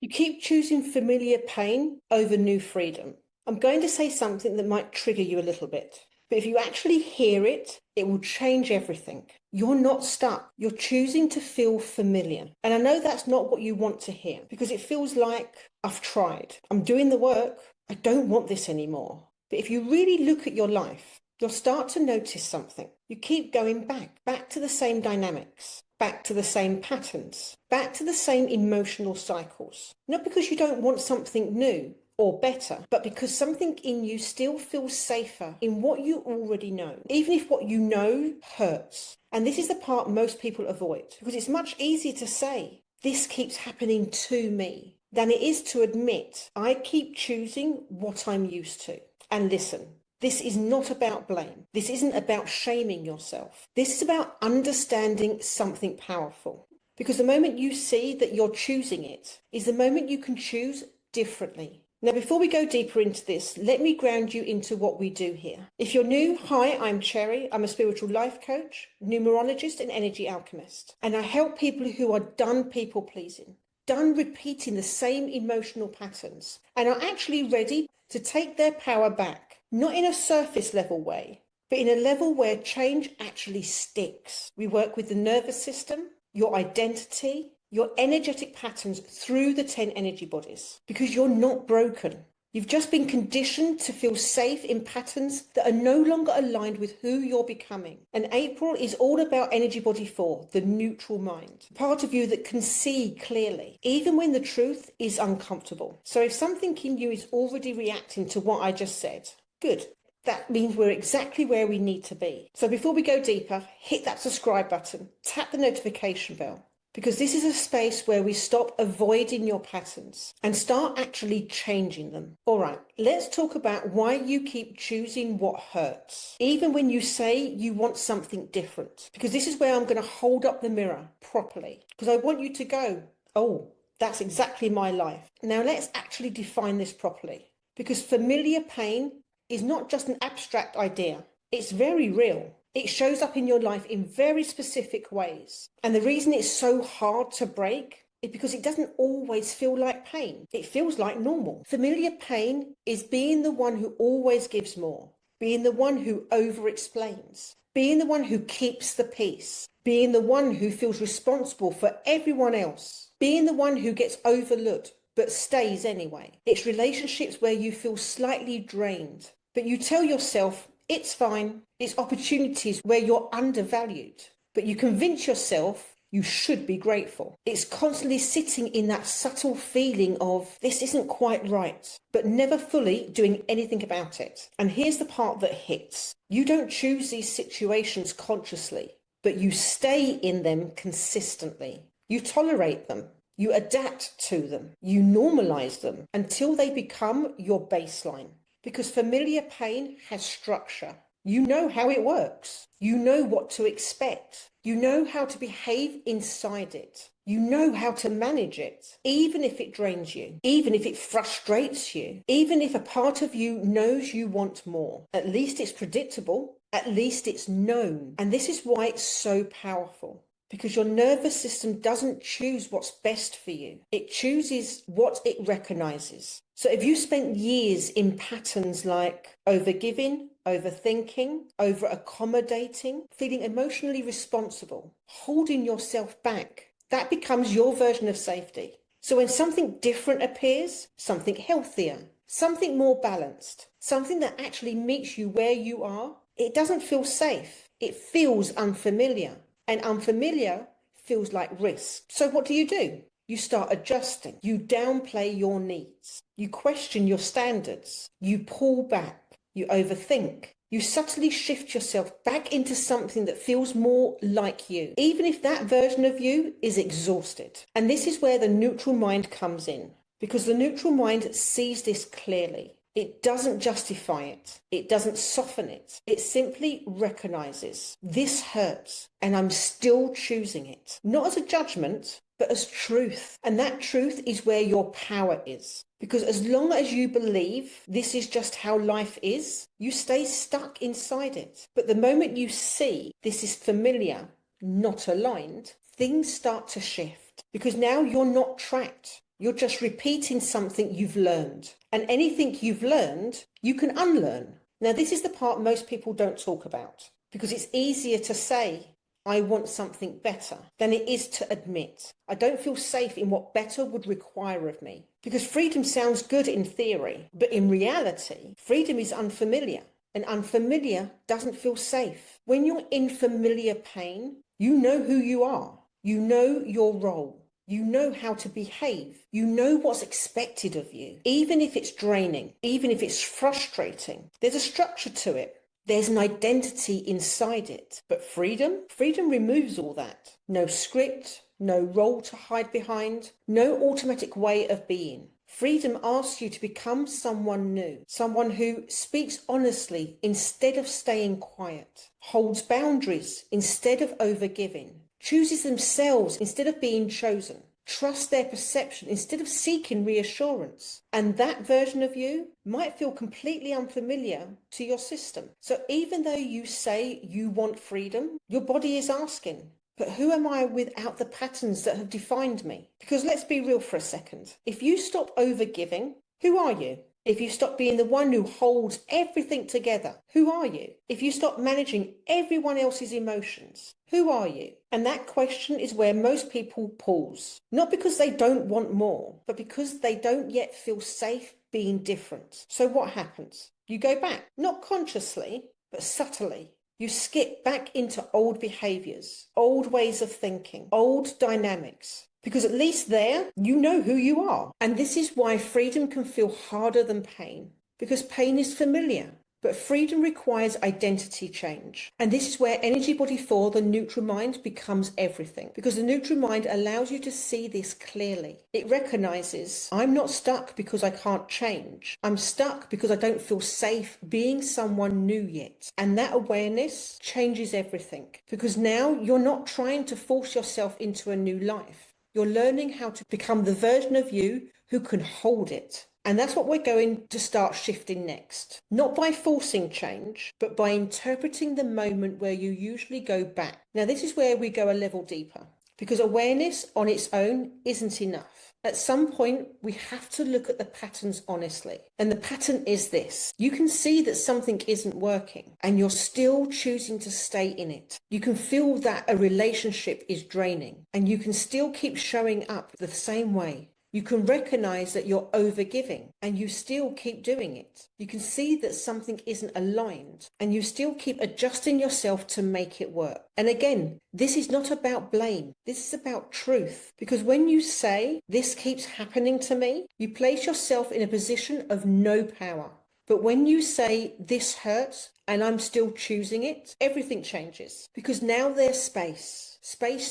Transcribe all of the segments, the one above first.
You keep choosing familiar pain over new freedom. I'm going to say something that might trigger you a little bit, but if you actually hear it, it will change everything. You're not stuck. You're choosing to feel familiar. And I know that's not what you want to hear because it feels like I've tried. I'm doing the work. I don't want this anymore. But if you really look at your life, you'll start to notice something. You keep going back to the same dynamics, back to the same patterns, back to the same emotional cycles. Not because you don't want something new or better, but because something in you still feels safer in what you already know, even if what you know hurts. And this is the part most people avoid because it's much easier to say, this keeps happening to me, than it is to admit, I keep choosing what I'm used to. And listen, this is not about blame. This isn't about shaming yourself. This is about understanding something powerful. Because the moment you see that you're choosing it is the moment you can choose differently. Now, before we go deeper into this, let me ground you into what we do here. If you're new, hi, I'm Cherry. I'm a spiritual life coach, numerologist, and energy alchemist. And I help people who are done people pleasing, done repeating the same emotional patterns, and are actually ready to take their power back, not in a surface level way, but in a level where change actually sticks. We work with the nervous system, your identity, your energetic patterns through the 10 energy bodies, because you're not broken. You've just been conditioned to feel safe in patterns that are no longer aligned with who you're becoming. And April is all about energy body 4, the neutral mind, part of you that can see clearly, even when the truth is uncomfortable. So if something in you is already reacting to what I just said, good. That means we're exactly where we need to be. So before we go deeper, hit that subscribe button, tap the notification bell, because this is a space where we stop avoiding your patterns and start actually changing them. All right, let's talk about why you keep choosing what hurts, even when you say you want something different. Because this is where I'm going to hold up the mirror properly, because I want you to go, oh, that's exactly my life. Now let's actually define this properly, because familiar pain is not just an abstract idea. It's very real. It shows up in your life in very specific ways. And the reason it's so hard to break is because it doesn't always feel like pain. It feels like normal. Familiar pain is being the one who always gives more, being the one who over-explains, being the one who keeps the peace, being the one who feels responsible for everyone else, being the one who gets overlooked but stays anyway. It's relationships where you feel slightly drained, but you tell yourself, it's fine. It's opportunities where you're undervalued, but you convince yourself you should be grateful. It's constantly sitting in that subtle feeling of this isn't quite right, but never fully doing anything about it. And here's the part that hits. You don't choose these situations consciously, but you stay in them consistently. You tolerate them. You adapt to them. You normalize them until they become your baseline. Because familiar pain has structure. You know how it works. You know what to expect. You know how to behave inside it. You know how to manage it, even if it drains you, even if it frustrates you, even if a part of you knows you want more. At least it's predictable. At least it's known. And this is why it's so powerful. Because your nervous system doesn't choose what's best for you. It chooses what it recognizes. So if you spent years in patterns like overgiving, overthinking, over-accommodating, feeling emotionally responsible, holding yourself back, that becomes your version of safety. So when something different appears, something healthier, something more balanced, something that actually meets you where you are, it doesn't feel safe. It feels unfamiliar. And unfamiliar feels like risk. So what do? You start adjusting. You downplay your needs. You question your standards. You pull back. You overthink. You subtly shift yourself back into something that feels more like you, even if that version of you is exhausted. And this is where the neutral mind comes in, because the neutral mind sees this clearly. It doesn't justify it. It doesn't soften it. It simply recognizes this hurts and I'm still choosing it. Not as a judgment, but as truth. And that truth is where your power is. Because as long as you believe this is just how life is, you stay stuck inside it. But the moment you see this is familiar, not aligned, things start to shift. Because now you're not trapped. You're just repeating something you've learned. And anything you've learned, you can unlearn. Now, this is the part most people don't talk about, because it's easier to say, I want something better, than it is to admit, I don't feel safe in what better would require of me. Because freedom sounds good in theory, but in reality, freedom is unfamiliar. And unfamiliar doesn't feel safe. When you're in familiar pain, you know who you are. You know your role. You know how to behave. You know what's expected of you. Even if it's draining, even if it's frustrating, there's a structure to it. There's an identity inside it. But freedom removes all that. No script, no role to hide behind, no automatic way of being. Freedom asks you to become someone new, someone who speaks honestly instead of staying quiet, holds boundaries instead of overgiving, chooses themselves instead of being chosen, trusts their perception instead of seeking reassurance. And that version of you might feel completely unfamiliar to your system. So even though you say you want freedom, your body is asking, but who am I without the patterns that have defined me? Because let's be real for a second. If you stop overgiving, who are you? If you stop being the one who holds everything together, who are you? If you stop managing everyone else's emotions, who are you? And that question is where most people pause. Not because they don't want more, but because they don't yet feel safe being different. So what happens? You go back, not consciously, but subtly. You skip back into old behaviors, old ways of thinking, old dynamics. Because at least there, you know who you are. And this is why freedom can feel harder than pain. Because pain is familiar. But freedom requires identity change. And this is where Energy Body 4, the neutral mind, becomes everything. Because the neutral mind allows you to see this clearly. It recognizes, I'm not stuck because I can't change. I'm stuck because I don't feel safe being someone new yet. And that awareness changes everything. Because now you're not trying to force yourself into a new life. You're learning how to become the version of you who can hold it. And that's what we're going to start shifting next. Not by forcing change, but by interpreting the moment where you usually go back. Now, this is where we go a level deeper, because awareness on its own isn't enough. At some point, we have to look at the patterns honestly. And the pattern is this. You can see that something isn't working and you're still choosing to stay in it. You can feel that a relationship is draining and you can still keep showing up the same way. You can recognize that you're overgiving and you still keep doing it. You can see that something isn't aligned and you still keep adjusting yourself to make it work. And again, this is not about blame. This is about truth. Because when you say, this keeps happening to me, you place yourself in a position of no power. But when you say, this hurts and I'm still choosing it, everything changes. Because now there's space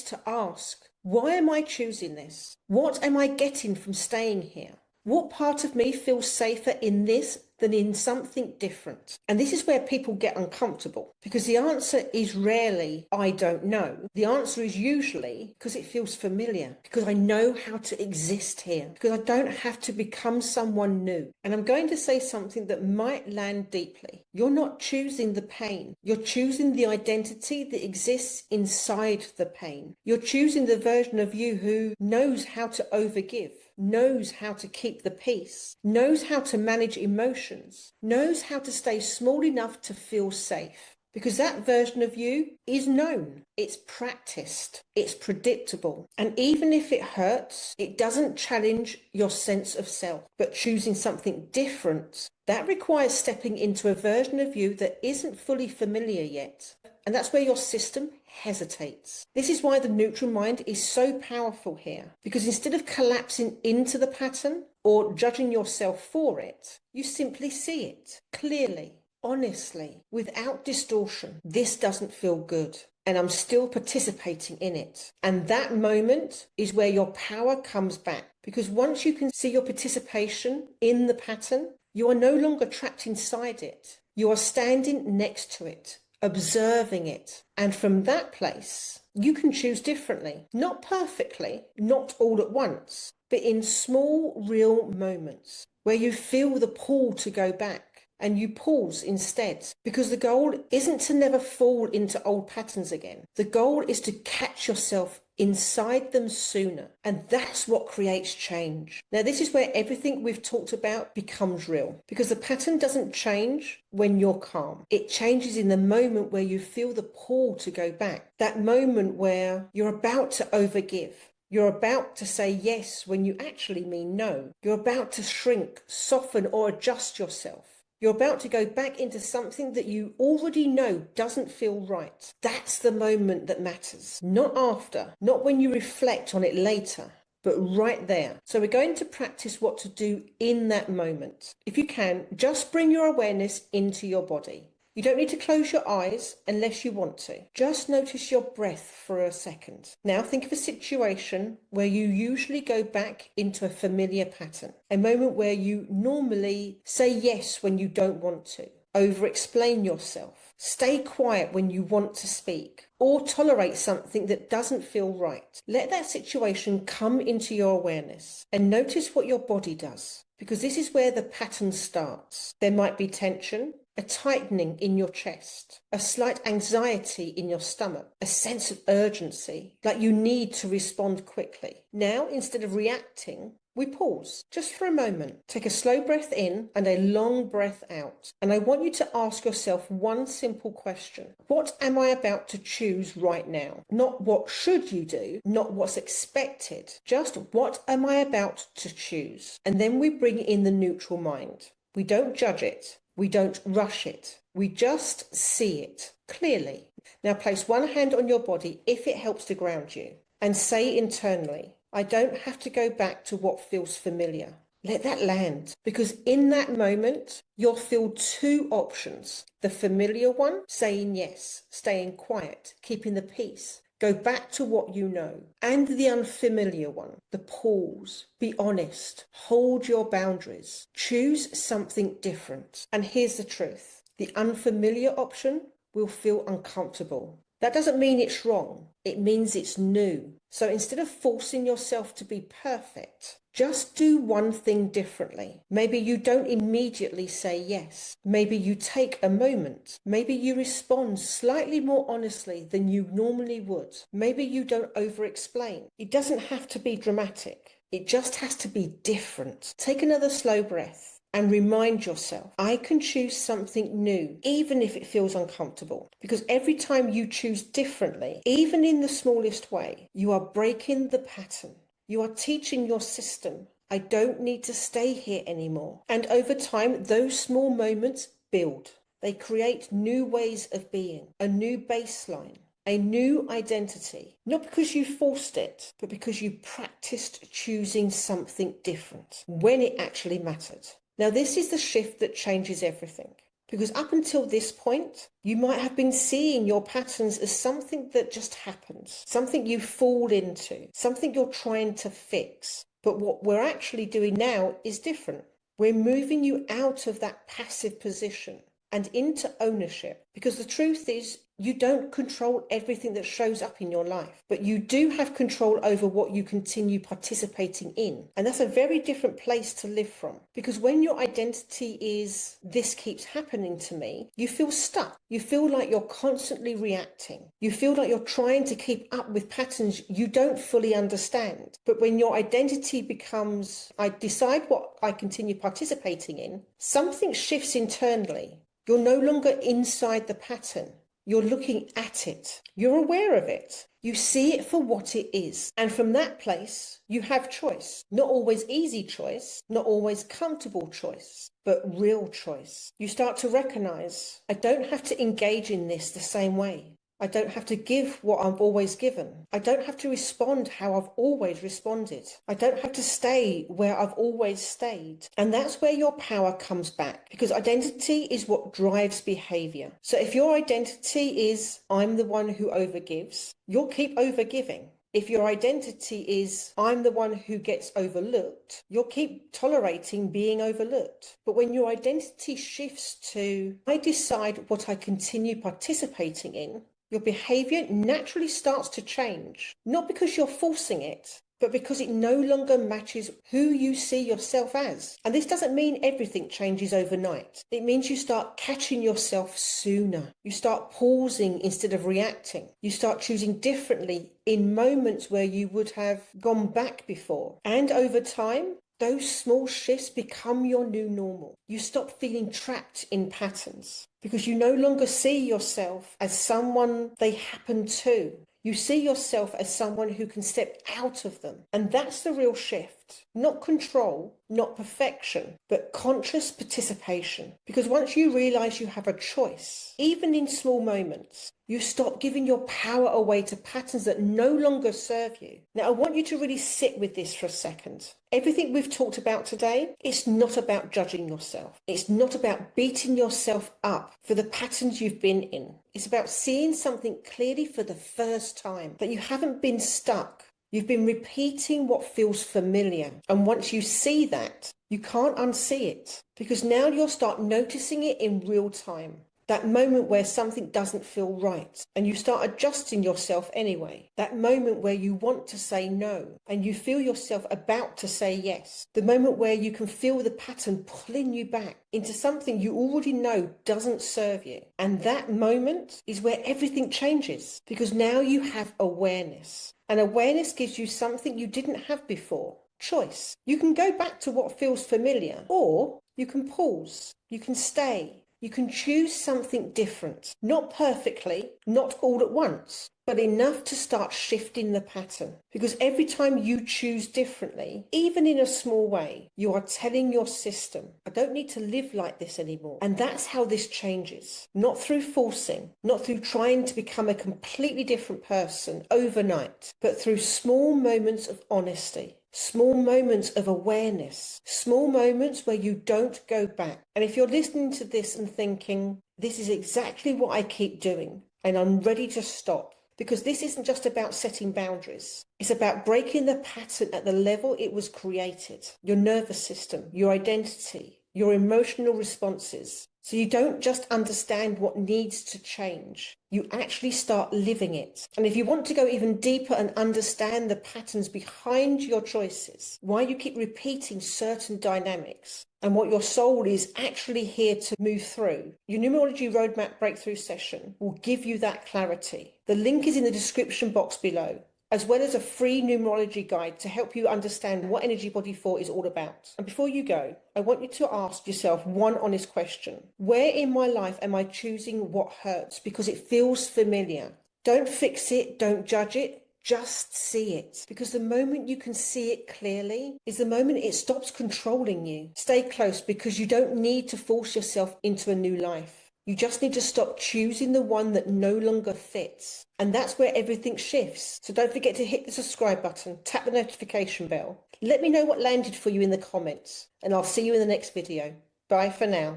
to ask, why am I choosing this? What am I getting from staying here? What part of me feels safer in this than in something different? And this is where people get uncomfortable, because the answer is rarely, I don't know. The answer is usually because it feels familiar, because I know how to exist here, because I don't have to become someone new. And I'm going to say something that might land deeply. You're not choosing the pain. You're choosing the identity that exists inside the pain. You're choosing the version of you who knows how to overgive, knows how to keep the peace, knows how to manage emotions, knows how to stay small enough to feel safe. Because that version of you is known, it's practiced, it's predictable. And even if it hurts, it doesn't challenge your sense of self. But choosing something different, that requires stepping into a version of you that isn't fully familiar yet. And that's where your system hesitates. This is why the neutral mind is so powerful here. Because instead of collapsing into the pattern or judging yourself for it, you simply see it clearly, honestly, without distortion. This doesn't feel good, and I'm still participating in it. And that moment is where your power comes back. Because once you can see your participation in the pattern, you are no longer trapped inside it. You are standing next to it, observing it. And from that place, you can choose differently. Not perfectly, not all at once, but in small, real moments where you feel the pull to go back. And you pause instead, because the goal isn't to never fall into old patterns again. The goal is to catch yourself inside them sooner. And that's what creates change. Now, this is where everything we've talked about becomes real, because the pattern doesn't change when you're calm. It changes in the moment where you feel the pull to go back, that moment where you're about to overgive. You're about to say yes when you actually mean no. You're about to shrink, soften, or adjust yourself. You're about to go back into something that you already know doesn't feel right. That's the moment that matters. Not after, not when you reflect on it later, but right there. So we're going to practice what to do in that moment. If you can, just bring your awareness into your body. You don't need to close your eyes unless you want to. Just notice your breath for a second. Now think of a situation where you usually go back into a familiar pattern. A moment where you normally say yes when you don't want to. Over-explain yourself. Stay quiet when you want to speak. Or tolerate something that doesn't feel right. Let that situation come into your awareness and notice what your body does. Because this is where the pattern starts. There might be tension, a tightening in your chest, a slight anxiety in your stomach, a sense of urgency, like you need to respond quickly. Now, instead of reacting, we pause just for a moment. Take a slow breath in and a long breath out. And I want you to ask yourself one simple question. What am I about to choose right now? Not what should you do, not what's expected. Just what am I about to choose? And then we bring in the neutral mind. We don't judge it. We don't rush it. We just see it clearly. Now place one hand on your body if it helps to ground you and say internally, I don't have to go back to what feels familiar. Let that land, because in that moment, you'll feel two options. The familiar one, saying yes, staying quiet, keeping the peace. Go back to what you know. And the unfamiliar one, the pause. Be honest. Hold your boundaries. Choose something different. And here's the truth. The unfamiliar option will feel uncomfortable. That doesn't mean it's wrong. It means it's new. So instead of forcing yourself to be perfect, just do one thing differently. Maybe you don't immediately say yes. Maybe you take a moment. Maybe you respond slightly more honestly than you normally would. Maybe you don't over-explain. It doesn't have to be dramatic. It just has to be different. Take another slow breath. And remind yourself, I can choose something new, even if it feels uncomfortable. Because every time you choose differently, even in the smallest way, you are breaking the pattern. You are teaching your system, I don't need to stay here anymore. And over time, those small moments build. They create new ways of being, a new baseline, a new identity. Not because you forced it, but because you practiced choosing something different when it actually mattered. Now, this is the shift that changes everything. Because up until this point, you might have been seeing your patterns as something that just happens, something you fall into, something you're trying to fix. But what we're actually doing now is different. We're moving you out of that passive position and into ownership. Because the truth is, you don't control everything that shows up in your life, but you do have control over what you continue participating in. And that's a very different place to live from. Because when your identity is, this keeps happening to me, you feel stuck. You feel like you're constantly reacting. You feel like you're trying to keep up with patterns you don't fully understand. But when your identity becomes, I decide what I continue participating in, something shifts internally. You're no longer inside the pattern. You're looking at it. You're aware of it. You see it for what it is. And from that place, you have choice. Not always easy choice, not always comfortable choice, but real choice. You start to recognize, I don't have to engage in this the same way. I don't have to give what I've always given. I don't have to respond how I've always responded. I don't have to stay where I've always stayed. And that's where your power comes back, because identity is what drives behavior. So if your identity is, I'm the one who overgives, you'll keep overgiving. If your identity is, I'm the one who gets overlooked, you'll keep tolerating being overlooked. But when your identity shifts to, I decide what I continue participating in, your behavior naturally starts to change, not because you're forcing it, but because it no longer matches who you see yourself as. And this doesn't mean everything changes overnight. It means you start catching yourself sooner. You start pausing instead of reacting. You start choosing differently in moments where you would have gone back before. And over time, those small shifts become your new normal. You stop feeling trapped in patterns because you no longer see yourself as someone they happen to. You see yourself as someone who can step out of them. And that's the real shift. Not control, not perfection, but conscious participation. Because once you realize you have a choice, even in small moments, you stop giving your power away to patterns that no longer serve you. Now, I want you to really sit with this for a second. Everything we've talked about today, it's not about judging yourself. It's not about beating yourself up for the patterns you've been in. It's about seeing something clearly for the first time, that you haven't been stuck. You've been repeating what feels familiar. And once you see that, you can't unsee it, because now you'll start noticing it in real time. That moment where something doesn't feel right and you start adjusting yourself anyway. That moment where you want to say no and you feel yourself about to say yes. The moment where you can feel the pattern pulling you back into something you already know doesn't serve you. And that moment is where everything changes, because now you have awareness. And awareness gives you something you didn't have before. Choice. You can go back to what feels familiar, or you can pause. You can stay. You can choose something different, not perfectly, not all at once, but enough to start shifting the pattern. Because every time you choose differently, even in a small way, you are telling your system, I don't need to live like this anymore. And that's how this changes. Not through forcing, not through trying to become a completely different person overnight, but through small moments of honesty. Small moments of awareness, small moments where you don't go back. And if you're listening to this and thinking, this is exactly what I keep doing and I'm ready to stop, because this isn't just about setting boundaries. It's about breaking the pattern at the level it was created, your nervous system, your identity, your emotional responses. So you don't just understand what needs to change. You actually start living it. And if you want to go even deeper and understand the patterns behind your choices, why you keep repeating certain dynamics, and what your soul is actually here to move through, your Numerology Roadmap Breakthrough session will give you that clarity. The link is in the description box below, as well as a free numerology guide to help you understand what Energy Body 4 is all about. And before you go, I want you to ask yourself one honest question. Where in my life am I choosing what hurts because it feels familiar? Don't fix it, don't judge it, just see it. Because the moment you can see it clearly is the moment it stops controlling you. Stay close, because you don't need to force yourself into a new life. You just need to stop choosing the one that no longer fits. And that's where everything shifts. So don't forget to hit the subscribe button, tap the notification bell. Let me know what landed for you in the comments, and I'll see you in the next video. Bye for now.